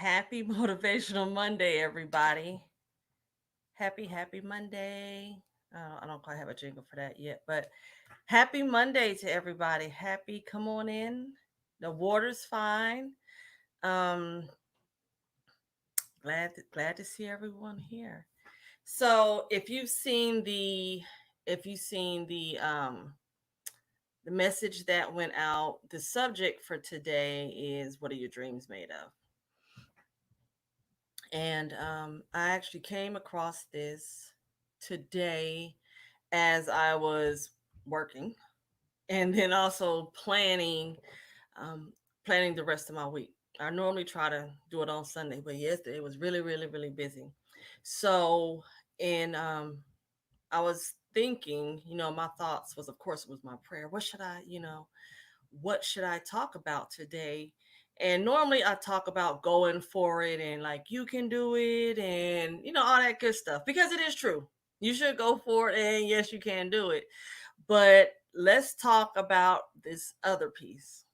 Happy Motivational Monday, everybody. Happy Monday. I don't quite have a jingle for that yet, but happy Monday to everybody. Happy, come on in. The water's fine. Um, glad to see everyone here. So if you've seen the message that went out, the subject for today is what are your dreams made of? And I actually came across this today as I was working and then also um, planning the rest of my week. I normally try to do it on Sunday, but yesterday it was really busy. So, and I was thinking, my thoughts was, of course, it was my prayer. What should I talk about today? And normally I talk about going for it and like you can do it and all that good stuff because it is true. You should go for it and yes, you can do it. But let's talk about this other piece.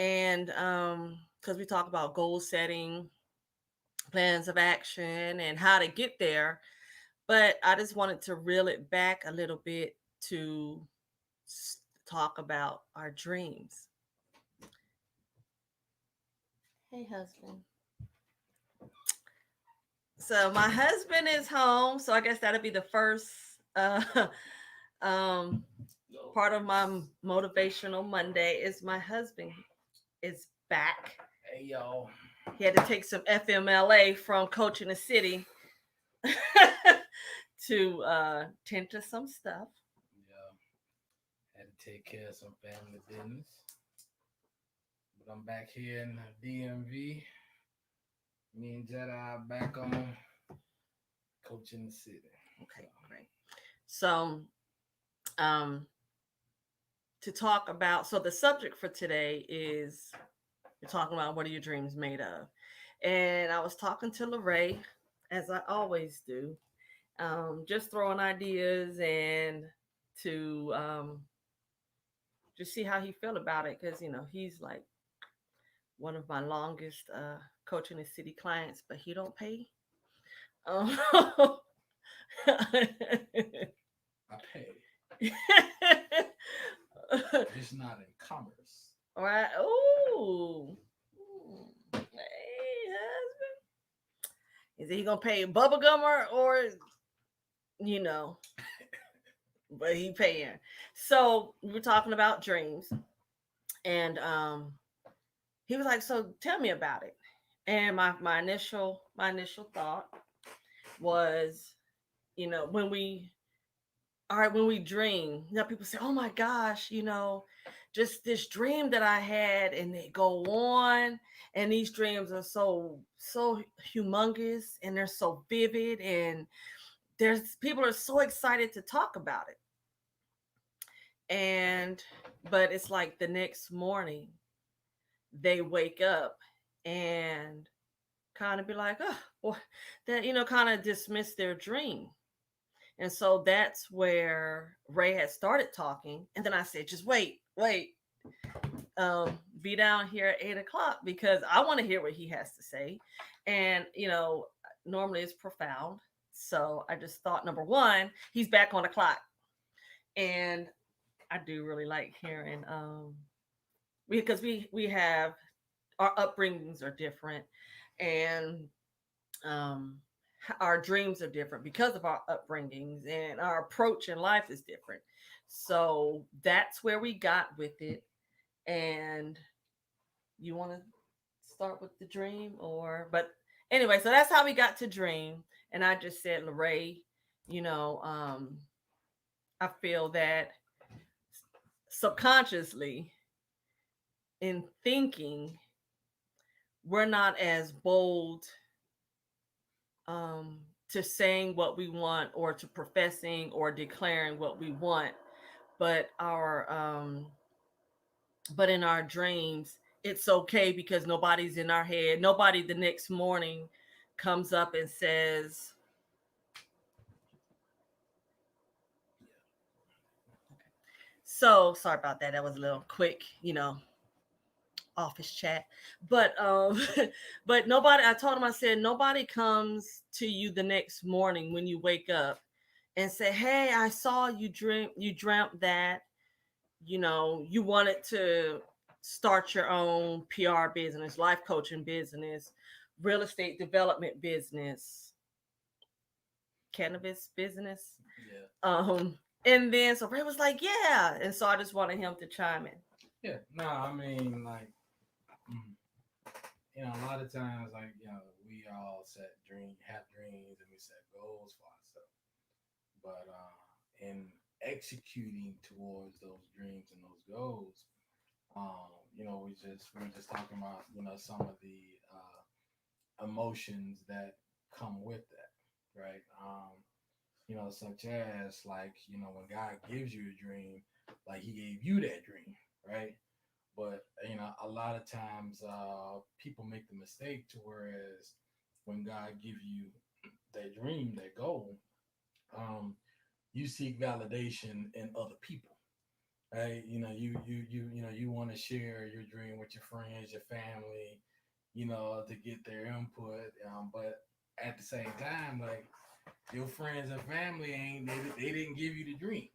And because we talk about goal setting, plans of action and how to get there, but I just wanted to reel it back a little bit to talk about our dreams. Hey husband. So my husband is home, so I guess that'll be the first um, part of my motivational Monday. Is my husband is back. Hey y'all. He had to take some FMLA from coaching the city to tend to some stuff. Yeah, had to take care of some family business. But I'm back here in DMV. Me and Jedi are back on coaching the city. So Okay, great. So um, to talk about, so the subject for today is we're talking about what are your dreams made of, and I was talking to Lorraine as I always do, just throwing ideas and to just see how he felt about it because he's like one of my longest coaching the city clients, but he don't pay. Um, I pay, just not in commerce. All right. Ooh. Hey, husband. Is he gonna pay bubblegum or you know? But he paying. So we were talking about dreams, and he was like, "So tell me about it." And my initial thought was, when we all right, when we dream, people say, "Oh my gosh, just this dream that I had," and they go on, and these dreams are so humongous, and they're so vivid, and there's people are so excited to talk about it, and but it's like the next morning they wake up and kind of be like, "Oh, well," that kind of dismiss their dream. And so that's where Ray had started talking. And then I said, just wait, be down here at 8 o'clock because I want to hear what he has to say. And, normally it's profound. So I just thought, number one, he's back on the clock. And I do really like hearing, because we have our upbringings are different. And, um, our dreams are different because of our upbringings and our approach in life is different. So that's where we got with it. And you want to start with the dream but anyway, so that's how we got to dream. And I just said, Lorraine, you know, um, I feel that subconsciously in thinking, we're not as bold um, to saying what we want or to professing or declaring what we want, but in our dreams it's okay because nobody's in our head. Nobody the next morning comes up and says, so sorry about that, that was a little quick, office chat. But but nobody, I told him, I said, nobody comes to you the next morning when you wake up and say, hey, I saw you dreamt that, you wanted to start your own PR business, life coaching business, real estate development business, cannabis business. Yeah. And then so Ray was like, yeah. And so I just wanted him to chime in. Yeah. No, I mean, like, mm, a lot of times, like, we all have dreams, and we set goals for ourselves. But in executing towards those dreams and those goals, we're just talking about, some of the emotions that come with that, right? Such as, like, when God gives you a dream, like He gave you that dream, right? But a lot of times, people make the mistake to whereas when God give you that dream, that goal, um, you seek validation in other people, right? You want to share your dream with your friends, your family, to get their input. But at the same time, like, your friends and family ain't they didn't give you the dream,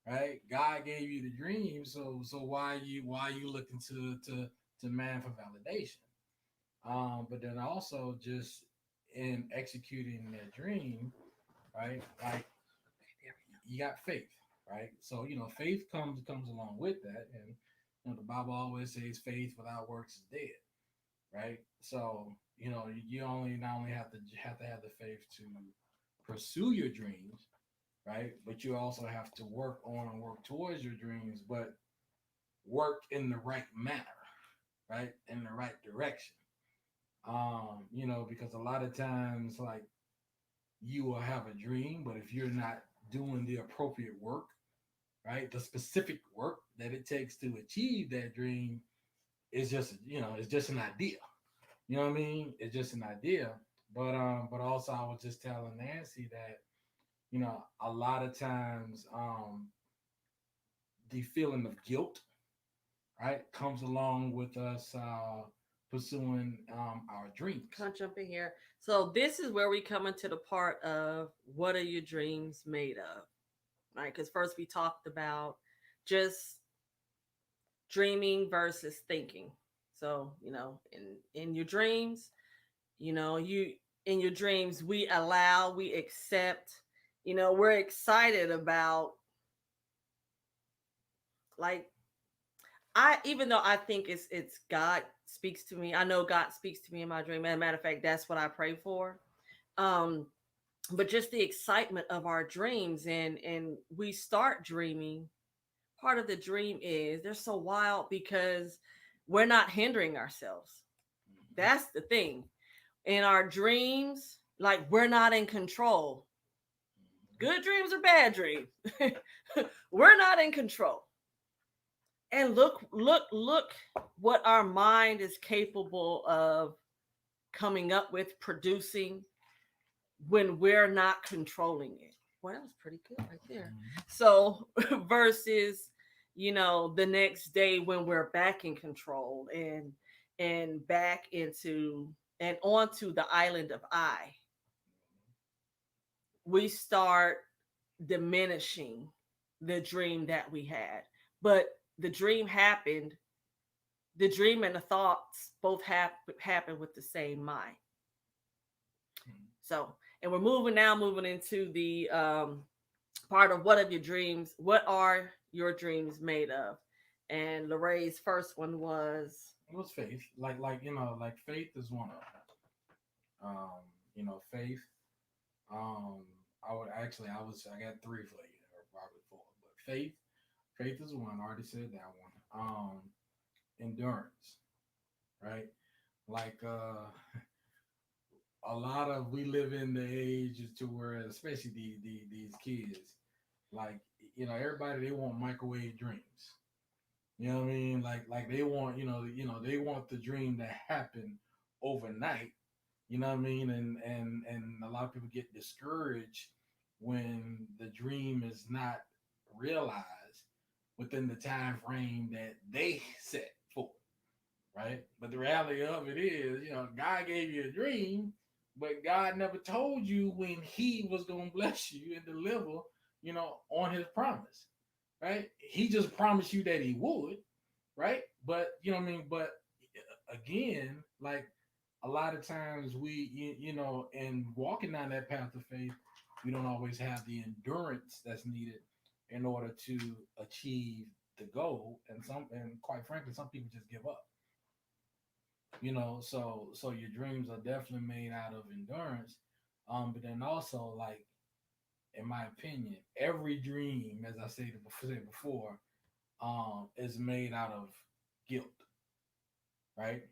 right? God gave you the dream, so why you looking to man for validation? But then also just in executing that dream, right? Like, you got faith, right? So faith comes along with that, and the Bible always says faith without works is dead, right? So you only not only have to have the faith to pursue your dreams, right? But you also have to work on and work towards your dreams, but work in the right manner, right? In the right direction. Because a lot of times, like, you will have a dream, but if you're not doing the appropriate work, right? The specific work that it takes to achieve that dream is just, it's just an idea. You know what I mean? It's just an idea. But also I was just telling Nancy that, a lot of times, the feeling of guilt, right, comes along with us pursuing our dreams. Can't jump in here. So this is where we come into the part of what are your dreams made of, right? Because first we talked about just dreaming versus thinking. So in your dreams, you in your dreams we accept, we're excited about, like, I even though I think it's God speaks to me. I know God speaks to me in my dream. As a matter of fact, that's what I pray for. Um, but just the excitement of our dreams, and we start dreaming. Part of the dream is they're so wild because we're not hindering ourselves. Mm-hmm. That's the thing. In our dreams, like, we're not in control. Good dreams or bad dreams, we're not in control. And look what our mind is capable of coming up with, producing, when we're not controlling it. Well, that was pretty good right there. Mm-hmm. So versus, the next day when we're back in control, and back into and onto the island of I, we start diminishing the dream that we had. But the dream happened, the dream and the thoughts both happen with the same mind. Mm-hmm. So, and we're moving into the part of what are your dreams made of? And Lorraine's first one was, It was faith. Like faith is one of them. Faith. Um, I got three for you, or probably four. But faith is one. I already said that one. Endurance, right? Like, a lot of we live in the age to where, especially these kids, like, everybody, they want microwave dreams. You know what I mean? Like they want, they want the dream to happen overnight. You know what I mean? And a lot of people get discouraged when the dream is not realized within the time frame that they set for. right? But the reality of it is, God gave you a dream, but God never told you when He was going to bless you and deliver, on His promise, right? He just promised you that He would, right? But you know what I mean. But again, like a lot of times we, in walking down that path of faith, we don't always have the endurance that's needed in order to achieve the goal, and quite frankly, some people just give up. So your dreams are definitely made out of endurance. But then also, like, in my opinion, every dream, as I said before, is made out of guilt, right?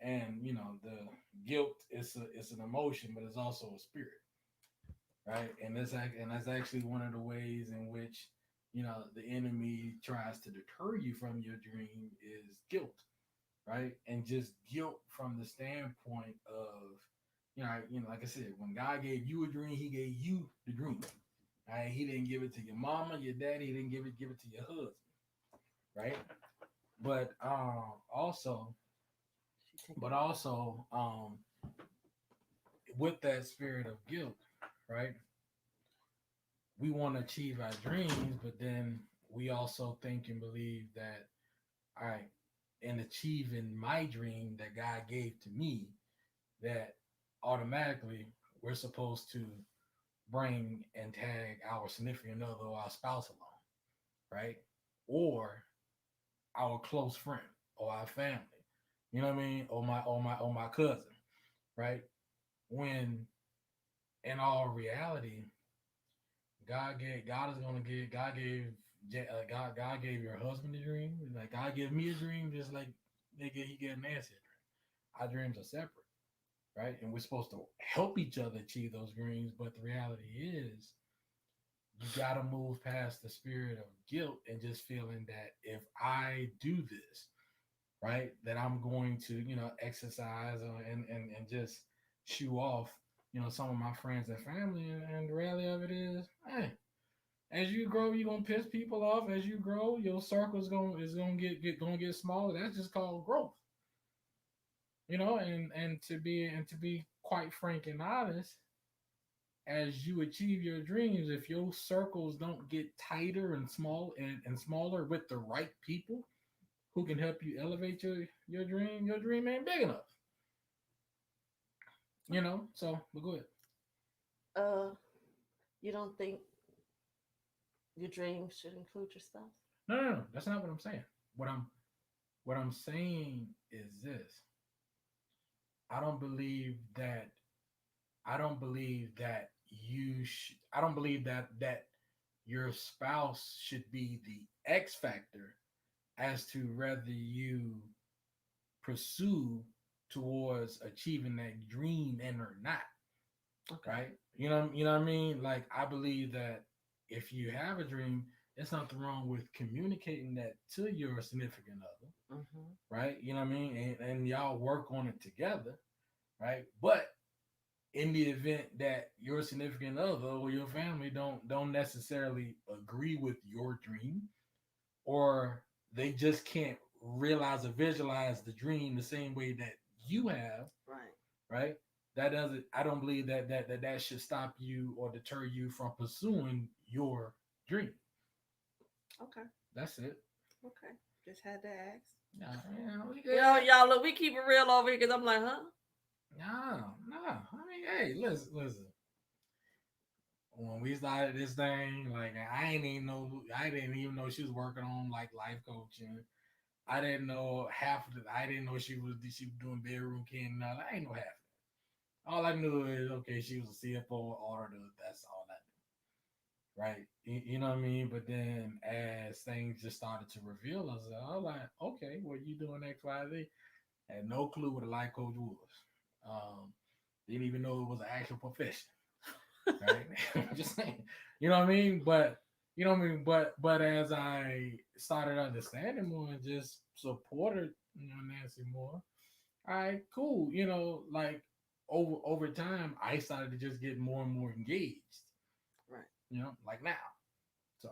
And the guilt is it's an emotion, but it's also a spirit, right? And that's actually one of the ways in which the enemy tries to deter you from your dream is guilt, right? And just guilt from the standpoint of, like I said, when God gave you a dream, He gave you the dream. Right? He didn't give it to your mama, your daddy. He didn't give it to your husband, right? But also, with that spirit of guilt, right? We want to achieve our dreams, but then we also think and believe that, all right, in achieving my dream that God gave to me, that automatically we're supposed to bring and tag our significant other or our spouse along, right? Or our close friend or our family. You know what I mean? Or my cousin, right? When in all reality, God gave your husband a dream. Like God gave me a dream, just like He gave Nancy a dream. Our dreams are separate, right? And we're supposed to help each other achieve those dreams. But the reality is, you got to move past the spirit of guilt and just feeling that if I do this, right, that I'm going to, exercise and just shoo off, some of my friends and family. And the reality of it is, hey, as you grow, you're gonna piss people off. As you grow, your circle is gonna get smaller. That's just called growth. And to be quite frank and honest, as you achieve your dreams, if your circles don't get tighter and and smaller with the right people who can help you elevate your dream ain't big enough. So but go ahead. Uh, you don't think your dreams should include your spouse? No, no, no, that's not what I'm saying. What I'm saying is this. I don't believe that I don't believe that your spouse should be the X factor as to whether you pursue towards achieving that dream and or not. Okay. Right? You know what I mean? Like I believe that if you have a dream, there's nothing wrong with communicating that to your significant other, Mm-hmm. right? You know what I mean? And y'all work on it together, right? But in the event that your significant other or your family don't necessarily agree with your dream, or they just can't realize or visualize the dream the same way that you have, Right. right? That doesn't. I don't believe that should stop you or deter you from pursuing your dream. Okay. That's it. Okay. Just had to ask. Yeah, yeah, we Y'all look, we keep it real over here because I'm like, huh? No, no. I mean, hey, listen. When we started this thing, like I didn't even know she was working on like life coaching. I didn't know half of it. I didn't know she was doing bedroom candy. Now I ain't know half of it. All I knew is okay, she was a CFO auditor. That's all I knew, right? You know what I mean? But then as things just started to reveal us, I was like, okay, well you doing X, Y, Z? Had no clue what a life coach was. Um, didn't even know it was an actual profession, right? Just saying, you know what I mean? But you know what I mean. But as I started understanding more and just supported, Nancy more. All right, cool. Like over time, I started to just get more and more engaged. Right. Like now. So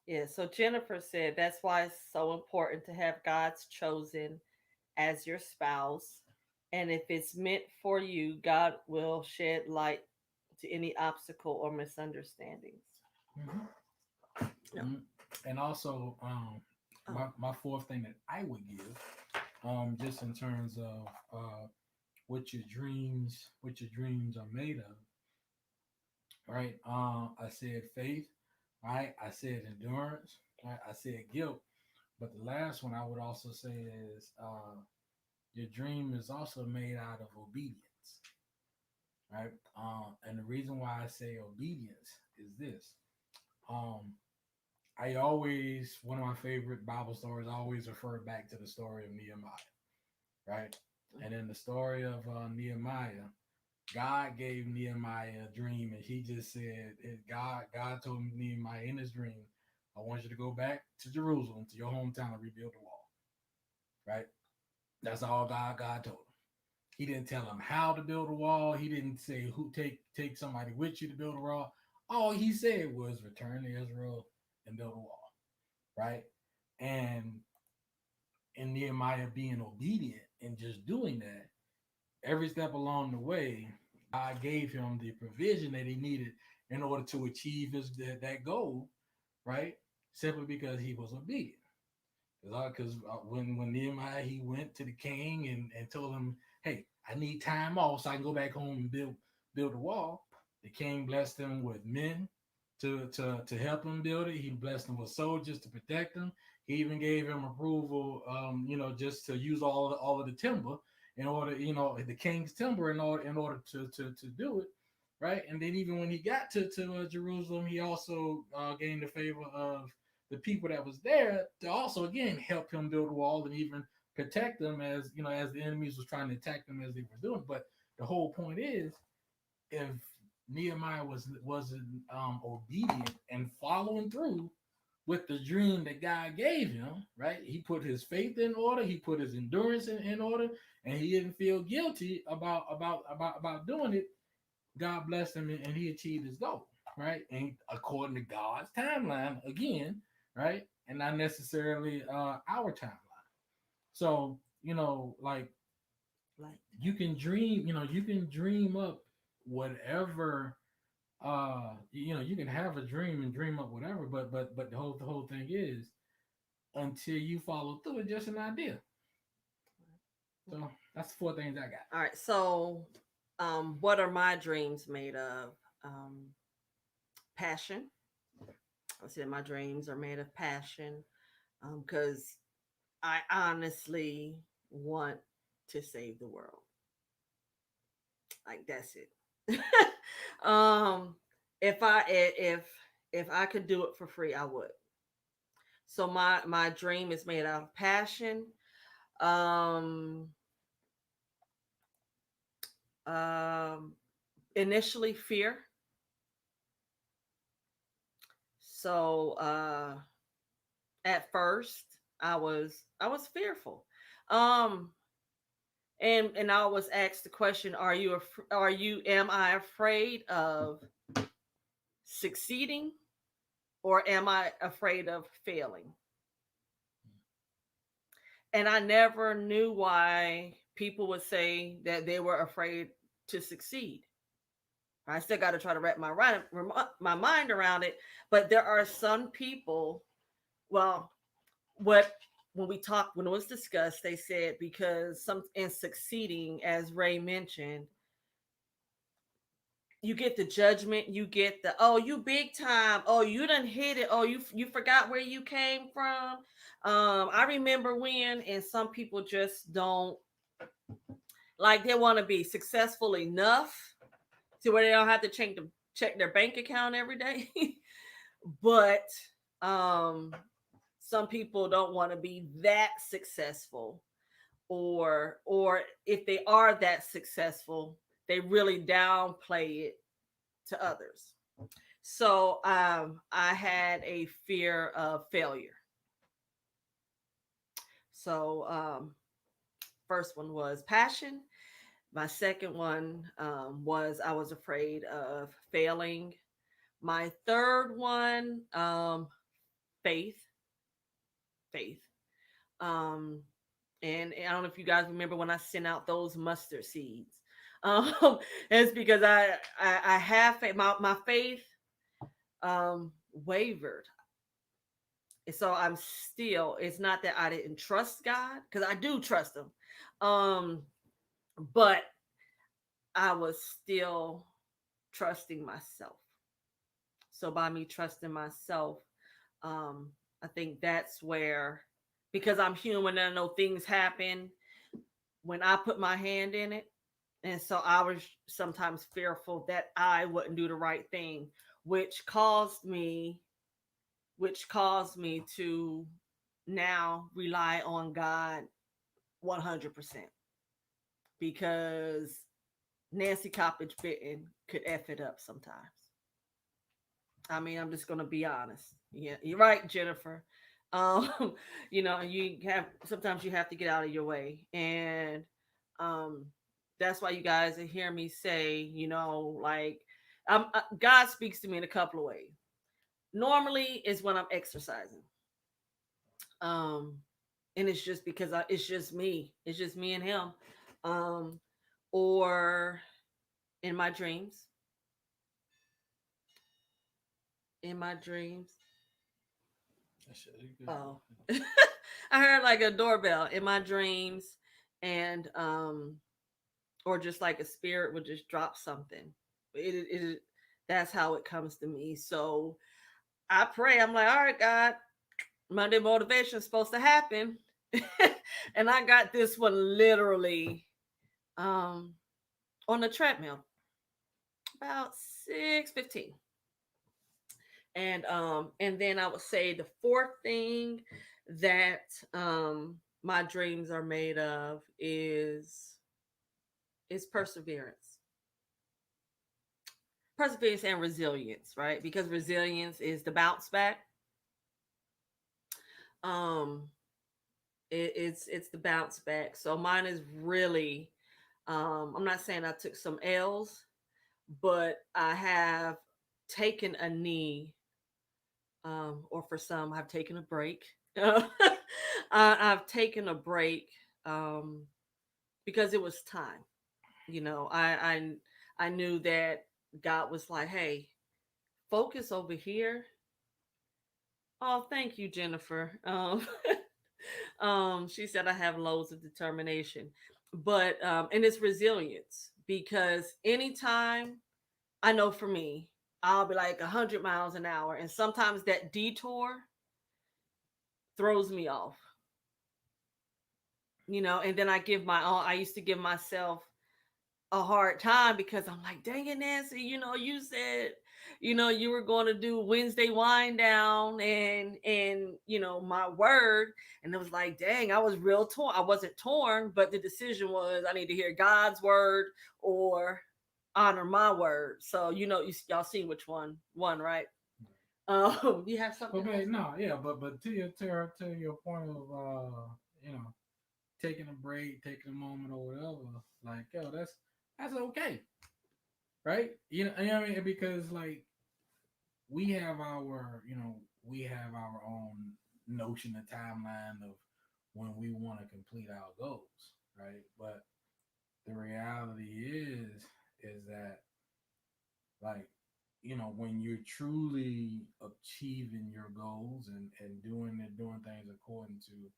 Yeah. So Jennifer said that's why it's so important to have God's chosen as your spouse. And if it's meant for you, God will shed light to any obstacle or misunderstandings. Mhm. No. Mhm. And also, Oh, my fourth thing that I would give, just in terms of what your dreams are made of, right? I said faith, right? I said endurance, right? I said guilt. But the last one I would also say is your dream is also made out of obedience, right? And the reason why I say obedience is this. Um, I always, one of my favorite Bible stories, I always refer back to the story of Nehemiah, right? And in the story of Nehemiah, God gave Nehemiah a dream, and he just said, God told Nehemiah in his dream, I want you to go back to Jerusalem, to your hometown, and rebuild the wall, right? That's all God told him. He didn't tell him how to build a wall. He didn't say who take somebody with you to build a wall. All he said was return to Israel and build a wall, right? And in Nehemiah being obedient and just doing that, every step along the way, God gave him the provision that he needed in order to achieve that goal, right? Simply because he was obedient. Because when Nehemiah he went to the king and told him, "Hey, I need time off so I can go back home and build a wall." The king blessed him with men to help him build it. He blessed him with soldiers to protect him. He even gave him approval, just to use all of the timber in order, the king's timber in order to do it, right? And then even when he got to Jerusalem, he also gained the favor of the people that was there to also again help him build a wall and even protect them as the enemies was trying to attack them as they were doing. But the whole point is, if Nehemiah wasn't obedient and following through with the dream that God gave him, right? He put his faith in order, he put his endurance in order, and he didn't feel guilty about doing it. God blessed him and he achieved his goal, right? And according to God's timeline, again, right? And not necessarily our timeline. So, like like you can dream up whatever you can have a dream and dream up whatever, but the whole thing is until you follow through, it's just an idea. So that's the four things I got. all right. So, what are my dreams made of? Passion. I said my dreams are made of passion because I honestly want to save the world. Like that's it. um, if I could do it for free, I would. So my dream is made out of passion. Um, um, Initially fear. So at first I was fearful. Um, and I was asked the question, am I afraid of succeeding or am I afraid of failing? And I never knew why people would say that they were afraid to succeed. I still got to try to wrap my mind around it. But there are some people. Well, what when it was discussed, they said because some in succeeding, as Ray mentioned, you get the judgment, you get the oh you big time, oh you done hit it, oh you forgot where you came from. I remember when, and some people just don't like they want to be successful enough to where they don't have to check their bank account every day. But um some people don't want to be that successful, or if they are that successful, they really downplay it to others. So I had a fear of failure. So first one was passion. My second one was I was afraid of failing. My third one, faith. Faith. Um, And I don't know if you guys remember when I sent out those mustard seeds. Um, it's because I have faith. My faith wavered. And so I'm still, it's not that I didn't trust God, because I do trust him. Um, but I was still trusting myself. So by me trusting myself, um, I think that's where, because I'm human and I know things happen when I put my hand in it. And so I was sometimes fearful that I wouldn't do the right thing, which caused me, which caused me to now rely on God 100%, because Nancy Coppage Fitton could F it up sometimes. I mean, I'm just gonna be honest. Yeah, you're right, Jennifer. Um, you have, sometimes you have to get out of your way, and um, that's why you guys hear me say, like, God speaks to me in a couple of ways. Normally, is when I'm exercising, um, and it's just because it's just me. It's just me and Him, um, or in my dreams. In my dreams, That shit is good. oh, I heard like a doorbell in my dreams, and or just like a spirit would just drop something. It that's how it comes to me. So I pray. I'm like, all right, God, Monday motivation is supposed to happen, and I got this one literally um on the treadmill about 6:15. And then I would say the fourth thing that my dreams are made of is perseverance and resilience, right? Because resilience is the bounce back. um it's the bounce back. So mine is really, I'm not saying I took some L's, but I have taken a knee, or for some I've taken a break. I've taken a break, um because it was time. I knew that God was like, hey, focus over here. Oh, thank you, Jennifer. She said I have loads of determination, but and it's resilience, because anytime, I know for me, I'll be like 100 miles an hour, and sometimes that detour throws me off. And then I used to give myself a hard time, because I'm like, dang it, Nancy, you said, you were going to do Wednesday wind down, and my word. And it was like, dang, I was real torn. I wasn't torn, but the decision was, I need to hear God's word or honor my word. So, y'all seen which one, right? You have But something else? man, no, yeah, but to your point of you know, taking a break, taking a moment or whatever, like yo, that's okay, right? You know what I mean? Because like we have our own notion of timeline of when we want to complete our goals, right? But the reality is that like when you're truly achieving your goals and doing things according to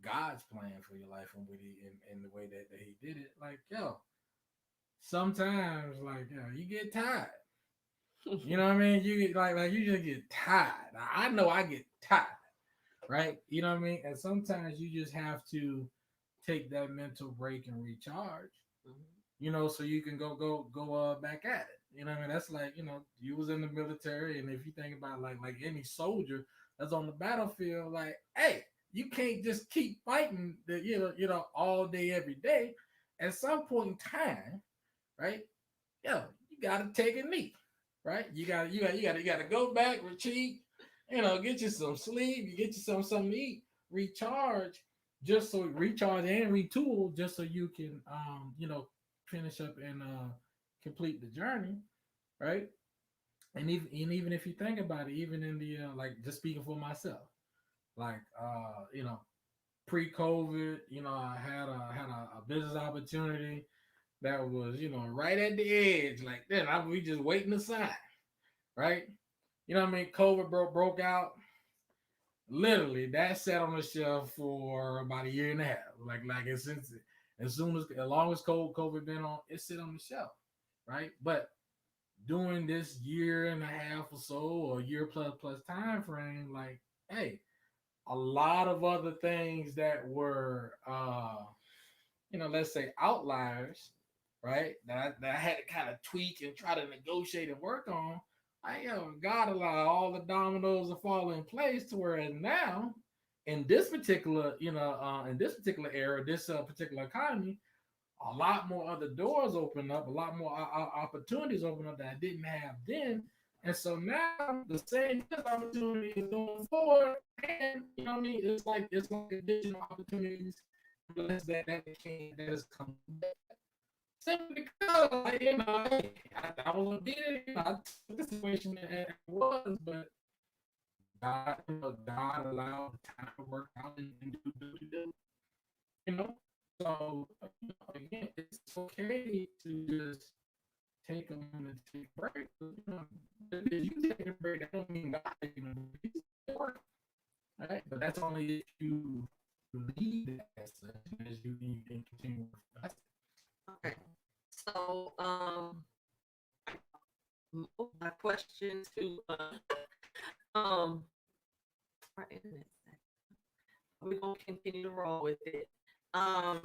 God's plan for your life and in the way that he did it, like yo, sometimes like yo, you get tired. You know what I mean? You get like you just get tired. I know I get tired, right? You know what I mean? And sometimes you just have to take that mental break and recharge. So you can go back at it. You know what I mean? That's like, you was in the military, and if you think about like any soldier that's on the battlefield, like, hey, you can't just keep fighting all day every day. At some point in time, right? Yo, you gotta take a knee, right? You gotta go back, retreat, get you some sleep, you get you something to eat, recharge, recharge and retool, just so you can finish up and complete the journey, right? And even if you think about it, even in the like just speaking for myself, like pre-COVID, I had a business opportunity that was, right at the edge. Like then we just waiting to sign, right? You know what I mean? COVID broke out. Literally, that sat on the shelf for about a year and a half. Like it's since as long as COVID been on, it sit on the shelf, right? But during this year and a half or so, or year plus time frame, like, hey, a lot of other things that were let's say outliers, right? That I had to kind of tweak and try to negotiate and work on. God allowed all the dominoes to fall in place to where now, in this particular, in this particular era, this particular economy, a lot more other doors open up, a lot more opportunities open up that I didn't have then. And so now the same opportunity is going forward, and what I mean, it's like additional opportunities that has come back. Simply because I was a bit, I took the situation that it was, but God allowed the time to work out and do, you know. So again, it's okay to just take a moment to take a break. If you take a break, that don't mean God taking a break. It's work, right? But that's only if you lead as such, as you can continue. Okay. So, my question to um, our internet. We're gonna continue to roll with it. My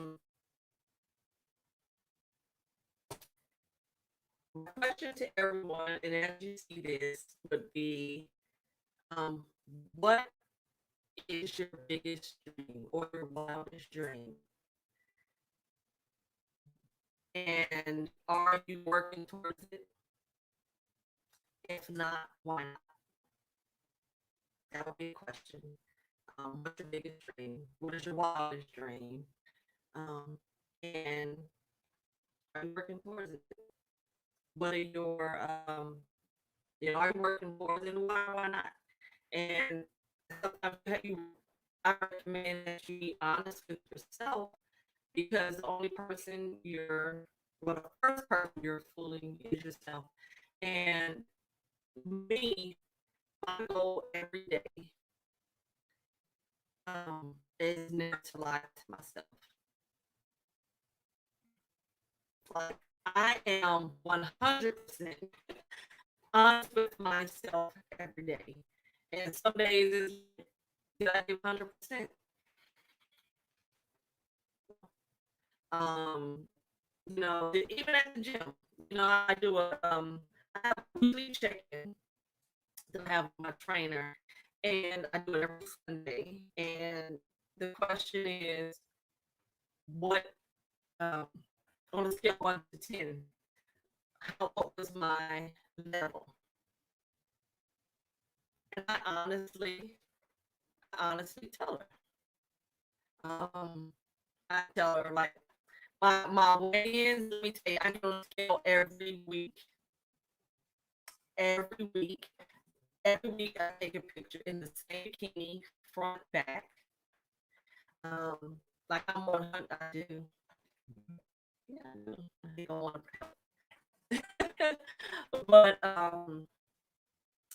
question to everyone, and as you see this, would be, what is your biggest dream or your wildest dream? And are you working towards it? If not, why not? That would be a question. What's your biggest dream? What is your wildest dream? Um, and are you working towards it? What are your are you working towards it? And why not? And sometimes I recommend that you be honest with yourself, because the only person the first person you're fooling is yourself. And me, my goal every day is never to lie to myself. Like, I am 100% honest with myself every day. And some days is, did I give 100%? Um, even at the gym, I do I have a weekly check-in that I have my trainer, and I do it every Sunday. And the question is, what um, on a scale of 1 to 10, what was my level? And I honestly tell her. I tell her, like, my weigh-ins. Let me tell you, I get on the scale every week. Every week, I take a picture in the same bikini, front, back. Like I'm 100. I do. Yeah, I do. I don't want to,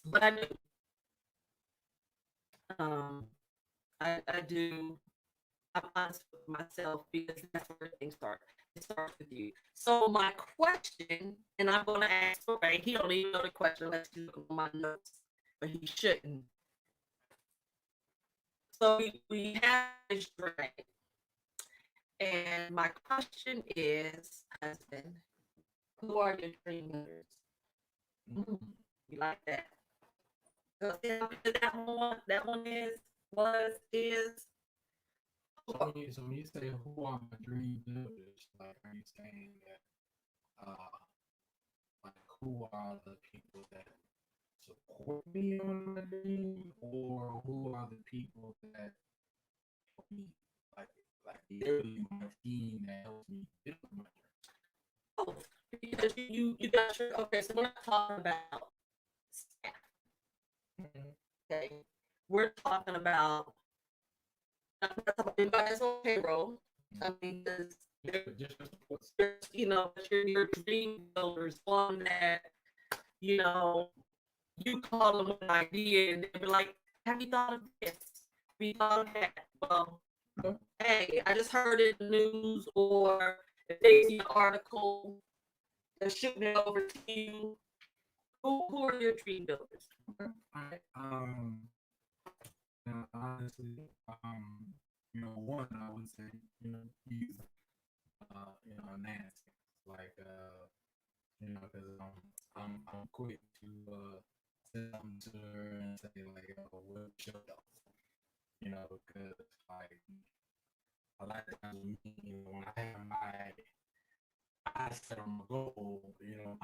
but I do. Um, I do. I'm honest with myself, because that's where things start. It starts with you. So my question, and I'm going to ask for Ray. He don't even know the question unless he's looking on my notes, but he shouldn't. So we have this drag, and my question is, husband, who are your dream leaders? You like that? So that one is. So when you say who are my dream builders, like, are you saying that, like, who are the people that support me on my dream, or who are the people that help me, like, literally my team that helps me build my dream? Oh, because you got your, okay. So we're not talking about staff. Okay, we're talking about I'm not talking about anybody that's on payroll. I mean, because Yeah, just reports. your dream builders, one that, you know, you call them with an idea and they'll be like, have you thought of this? Have you thought of that? Well, Yeah. hey, I just heard it in the news, or if they see an article, they're shooting it over to you. Who are your dream builders? Okay. All right. Honestly, one I would say, he's, Nancy. Like, because I'm quick to say something to her and say like, oh, what show those? Because like a lot of times with me, when I have my I set on my goal,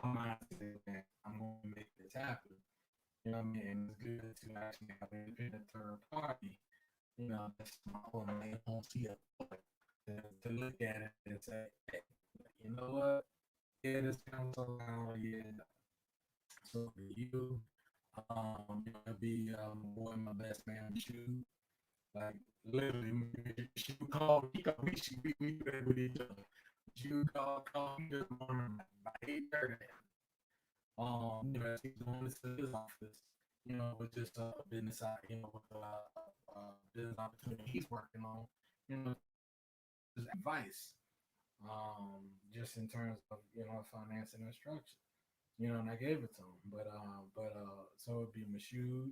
my mind says that I'm going to make this happen. You know what I mean? And it's good to actually have an independent third party, that's my own see up to look at it and say, hey, you know what? Yeah, this comes around, yeah. So for you, be boy, my best man, shoot. Like literally, she would call me, we do that with each other. She would call me this morning by 8:30. He's going to his office, with just a business, with business opportunity he's working on, just advice, just in terms of, financing and structure, and I gave it to him. So it'd be Mashoud.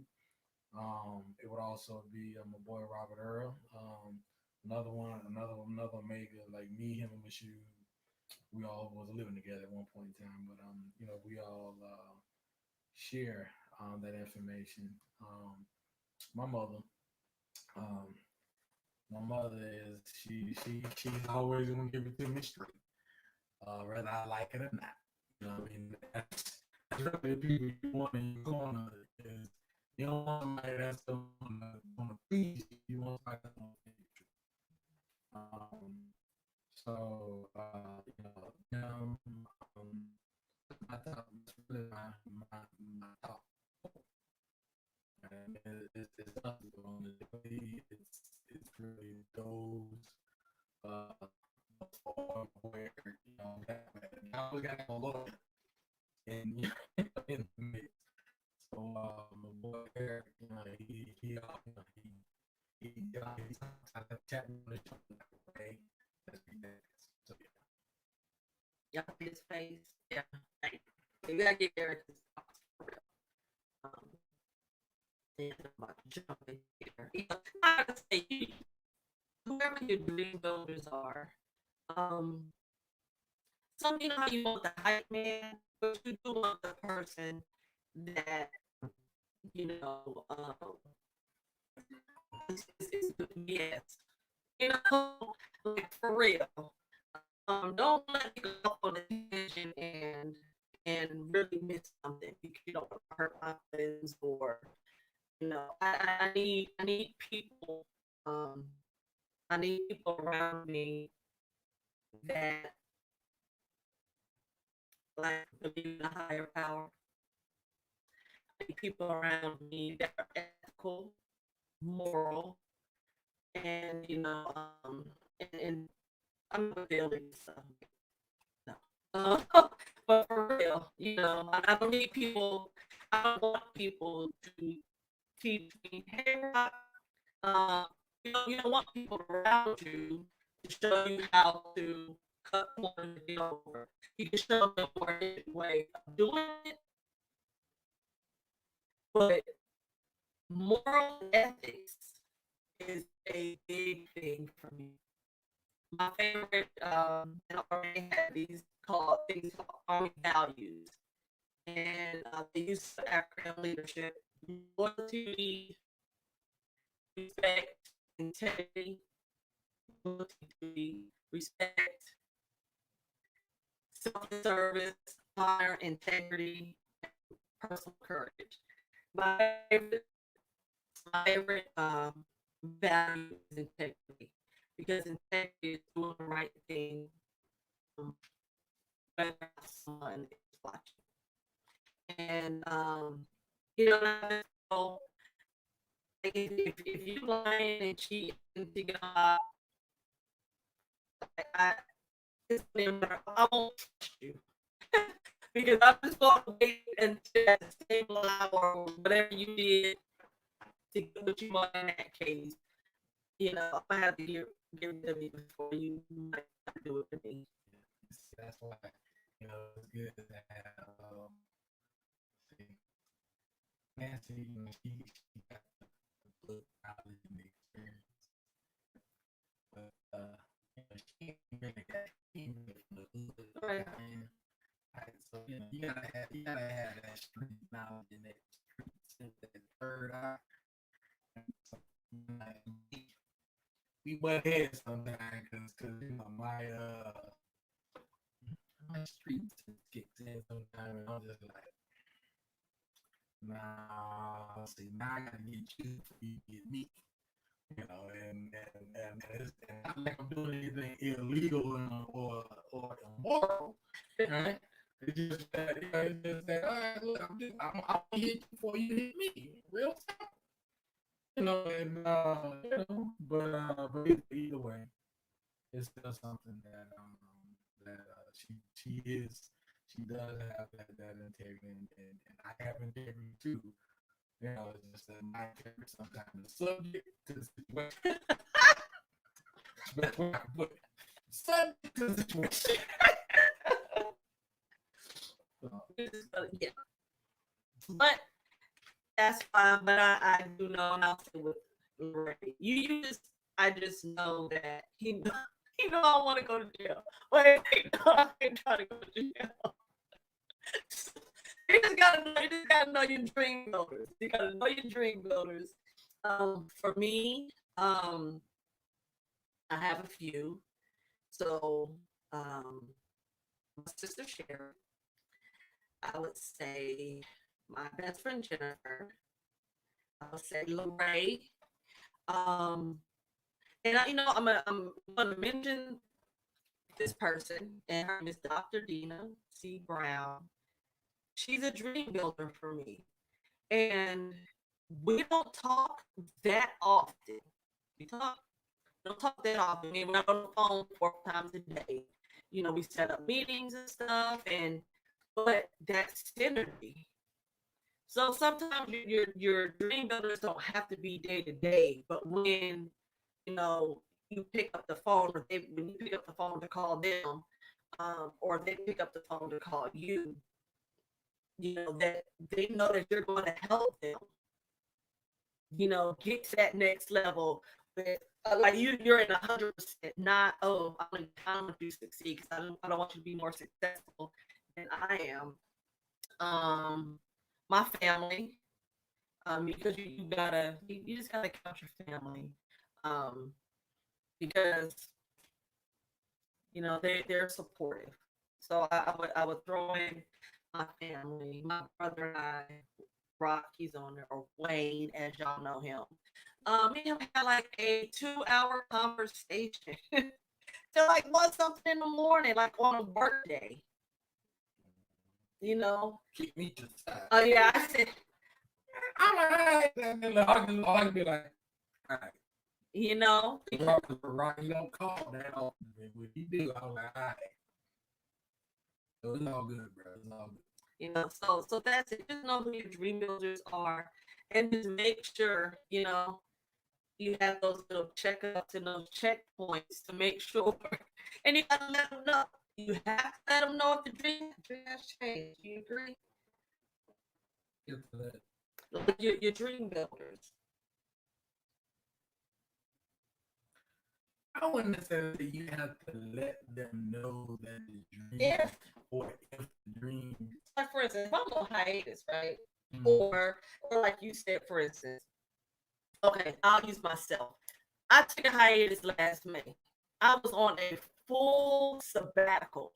It would also be my boy Robert Earl. Another mega like me, him, and Mashoud. We all was living together at one point in time, but we all share that information. My mother, um, my mother is she's always gonna give it to me straight, whether I like it or not. You know what I mean? That's really the people you want in your corner. Is you don't want somebody that's gonna please you. You want somebody that's gonna tell you the truth. So my top, that's really my top. And it's not on the day. It's really those where now we got a lot in in the mix. So my boy Eric, he's chatting on the show. Okay, that's ridiculous. So Yeah, his face. Yeah, hey, you gotta get Eric his thoughts for real. And I'm about to jump in here. I gotta say, whoever your dream builders are, um, some how you want the hype man, but you do want the person that you know is yes, like for real. Don't let me go on a tangent and really miss something because you don't want to hurt my feelings, or I need people. Um, I need people around me that like believe in a higher power. I need people around me that are ethical, moral, and and I'm not feeling stuff. No. But for real, I don't need people. I don't want people to teach me, hey, Rock, you don't want people around you to show you how to cut corners and get over. You can show them a more efficient way of doing it, but moral ethics is a big thing for me. My favorite, and I already have these things called Army values, and they use the acronym leadership: loyalty, respect, integrity, loyalty, respect, self-service, honor, integrity, personal courage. My favorite, my favorite value is integrity, because integrity is doing the right thing, um, whether someone is watching. And so if you lying and cheating to get a I I won't trust you because I'm just going to wait until that same lie or whatever you did to get what you want in that case. You know, I'm gonna have to get rid of you before you might do it to me. That's why, it's good to have, see, Nancy, she got the book knowledge and the experience, but, she ain't really got, she ain't really from the hood, Right. Right, so, you gotta have that street knowledge and that street sense, that third eye. So, like, we butt heads sometimes, cause my street sense kicks in sometimes, and I'm just like, nah, see, now I gotta get you before you get me. And not like I'm doing anything illegal or immoral, right? It's just that, all right, look, I'm gonna hit you before you hit me. Real simple. But either way, it's still something that she does have that integrity, and I have integrity too. It's just that my integrity sometimes is subject to the situation. Subject to the situation. Yeah, but that's fine. But I do know, and I'll say with Ray, I just know that he know I want to go to jail. Wait, I ain't trying to go to jail. You just gotta know your dream builders. You gotta know your dream builders. For me, I have a few. So, my sister Sharon, I would say my best friend Jennifer, I would say Lorraine. Um, and I'm gonna mention this person, and her name is Dr. Dina C. Brown. She's a dream builder for me. And we don't talk that often. We don't talk that often. I mean, we're on the phone 4 times a day. We set up meetings and stuff, but that synergy. So sometimes your dream builders don't have to be day to day, but when you know you pick up the phone, or when you pick up the phone to call them, or they pick up the phone to call you, that they know that you're going to help them, get to that next level. With, like you're in 100%, not I want you to succeed because I don't want you to be more successful than I am. My family, because you just gotta count your family, um, because they're supportive. So I would throw in my family, my brother and I, Rock, he's on there, or Wayne, as y'all know him. Me and him had like a 2-hour conversation till like 1 something in the morning, like on a work day. Keep me to the side. Oh yeah, I said, I'm alright. I can be like, all right. Rock, you don't call that often. When you do, I was like, all right. So it's all good, bro. It's all good. So that's it. Just know who your dream builders are, and just make sure you have those little checkups and those checkpoints to make sure. And you gotta let them know. You have to let them know if the dream has changed. Do you agree? Your dream builders. I wouldn't necessarily say you have to let them know that the dream, If the dream. Like for instance, if I'm on hiatus, right? Mm-hmm. Or like you said, for instance, okay, I'll use myself. I took a hiatus last May. I was on a full sabbatical.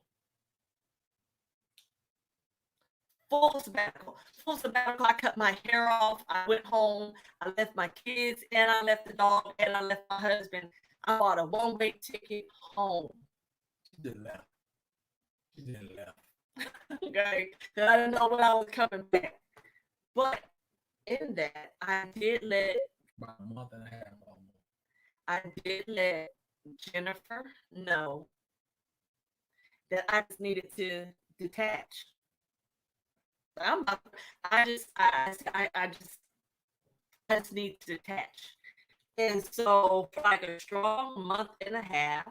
Full sabbatical. Full sabbatical. I cut my hair off. I went home. I left my kids, and I left the dog, and I left my husband. I bought a one-way ticket home. She just left. Okay. Because I didn't know when I was coming back. But in that, I did let About a month and a half almost. I did let Jennifer know that I just needed to detach. I'm not, I just need to detach. And so for like a strong month and a half,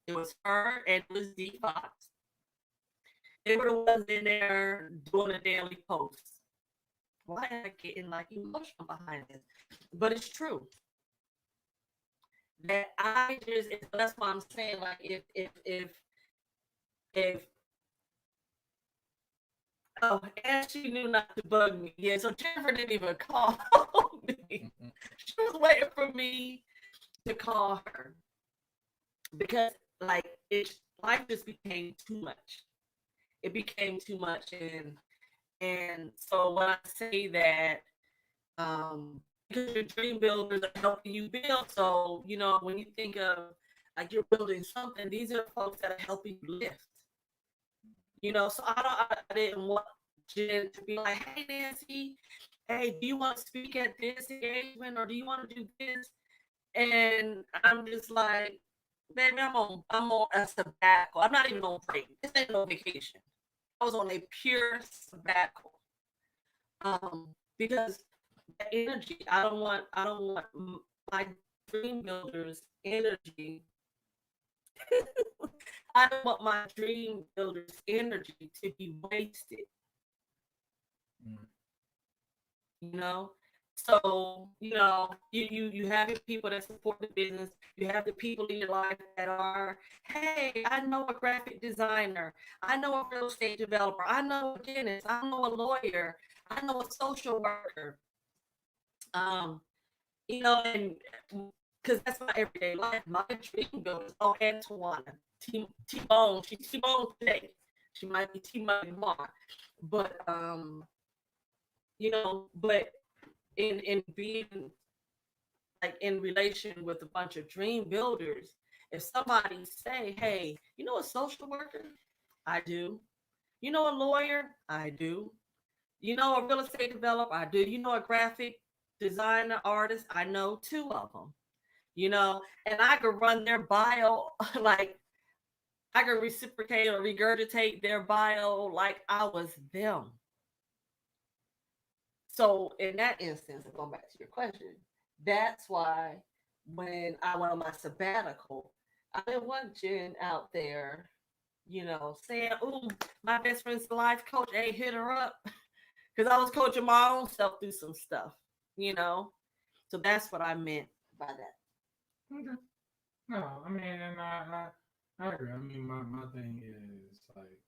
it was her and it was D Fox. They were the ones in there doing a daily post. Why am I getting like emotional behind this? But it's true. That I just that's why I'm saying like if oh, and she knew not to bug me. Yeah, so Jennifer didn't even call me. She was waiting for me to call her because like it life just became too much. It became too much, and so when I say that, because your dream builders are helping you build, so you know when you think of like you're building something, these are folks that are helping you lift. You know, so I didn't want Jen to be like, hey Nancy, hey, do you want to speak at this engagement or do you want to do this? And I'm just like, baby, I'm on a sabbatical. I'm not even on break. This ain't no vacation. I was on a pure sabbatical. Because the energy, I don't want my dream builders energy. I don't want my dream builders energy to be wasted. Mm. You know, so you have your people that support the business. You have the people in your life that are, hey, I know a graphic designer, I know a real estate developer, I know a dentist, I know a lawyer, I know a social worker. um and because that's my everyday life. My dream builders. Oh, Antoine, T-Bone, she's T-Bone today, she might be T-Money tomorrow. But but in being like in relation with a bunch of dream builders, if somebody say, hey, you know a social worker? I do. You know a lawyer? I do. You know a real estate developer? I do. You know a graphic designer, artist? I know two of them. And I could run their bio like I could reciprocate or regurgitate their bio like I was them. So in that instance, going back to your question, that's why when I went on my sabbatical, I didn't want Jen out there, saying, "Ooh, my best friend's a life coach. Hey, hit her up," because I was coaching my own self through some stuff, you know. So that's what I meant by that. Okay. No, I mean, and I agree. I mean, my thing is like,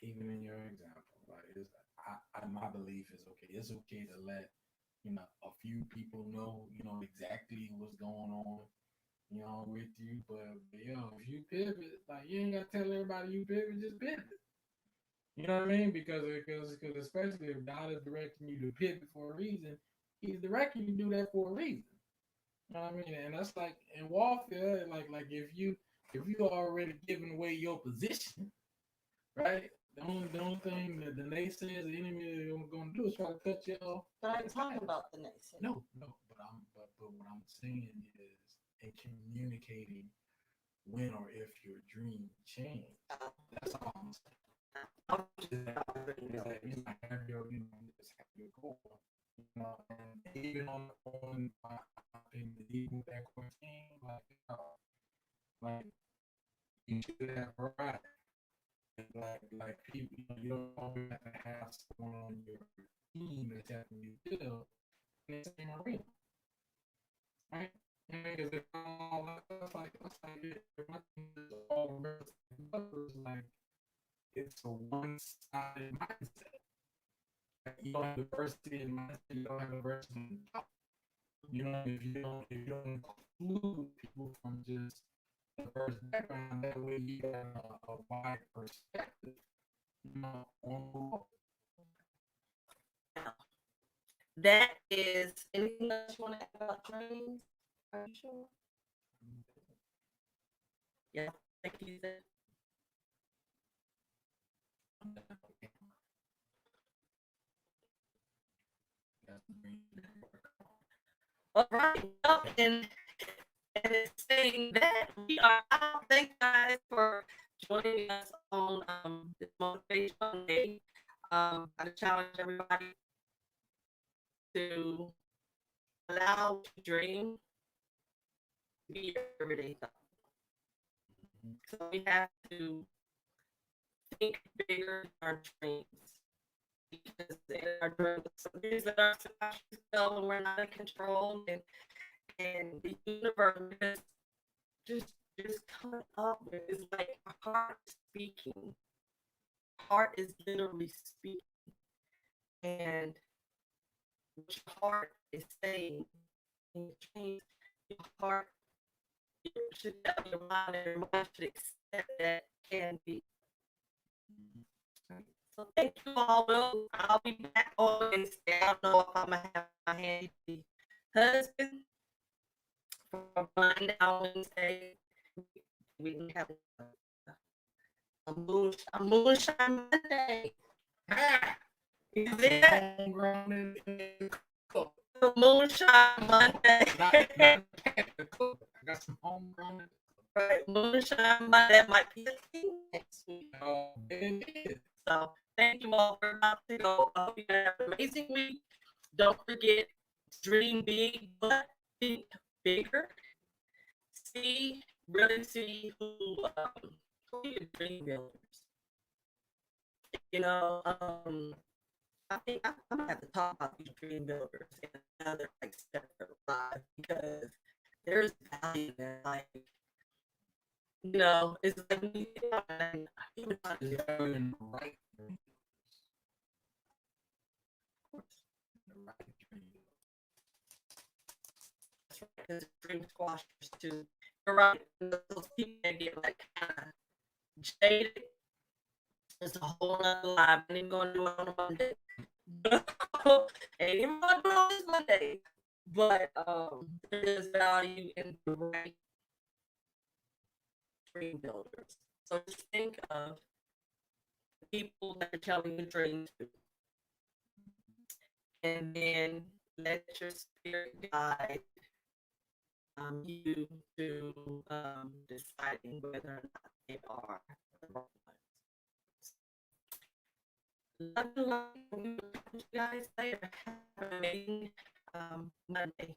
even in your example, like, my belief is okay. It's okay to let a few people know, exactly what's going on, with you. But if you pivot, like, you ain't gotta tell everybody you pivot. Just pivot. You know what I mean? Because especially if God is directing you to pivot for a reason, He's directing you to do that for a reason. You know what I mean? And that's like in warfare, like if you already giving away your position, right? The only thing that the naysayers, the enemy is gonna do is try to cut you off. But I ain't talking about the next. No. But what I'm saying is in communicating when or if your dream change. That's all I'm saying. Just have your goal. And even on my opinion, even with that quarantine, like you should have variety. Like people, you don't always have to have someone on your team that's helping you build in the same arena, right? Because if all that's like if my team is all developers, like it's a one-sided mindset. Like, you don't have diversity in mindset, you don't have diversity in thought. If you don't include people from just diverse background, that way you have a wide perspective, on the world. That is anything else you want to add about dreams? Are you sure? Yeah, thank you. All right. Well, and it's saying that we are out. Thank you guys for joining us on this Motivation Monday. I challenge everybody to allow to dream to be your everyday thought. So we have to think bigger than our dreams. Because in our dreams, some things that are subconscious go and we're not in control, and the universe just coming up with it's like our heart speaking. Heart is literally speaking, and what your heart is saying in your dreams, your heart should tell your mind, and your mind should accept that can be. So thank you all. I'll be back on Wednesday. I don't know if I'm gonna have my handy husband for Blind Down Wednesday. We can have a moonshine Monday. Is it Homegrown and cooked. a moonshine Monday? Not cooked. I got some homegrown. Right, moonshine Monday. That might be a thing next week. Oh, it is. So thank you all for about to go. I hope you have an amazing week. Don't forget, dream big, but think bigger. Really see who your dream builders. I think I'm gonna have to talk about these dream builders in another like separate live because there's value in like it's like when you think about it, even in the right dream. The right dream. that's right, because dream squashers too. You're right. Those people that get like kind of jaded. It's a whole nother live. I ain't gonna do it on a Monday. Ain't even gonna do it on this Monday. But there is value in the right dream builders. So just think of the people that are telling you dreams to, and then let your spirit guide you to deciding whether or not they are the right ones. Love you guys later. Have an amazing Monday.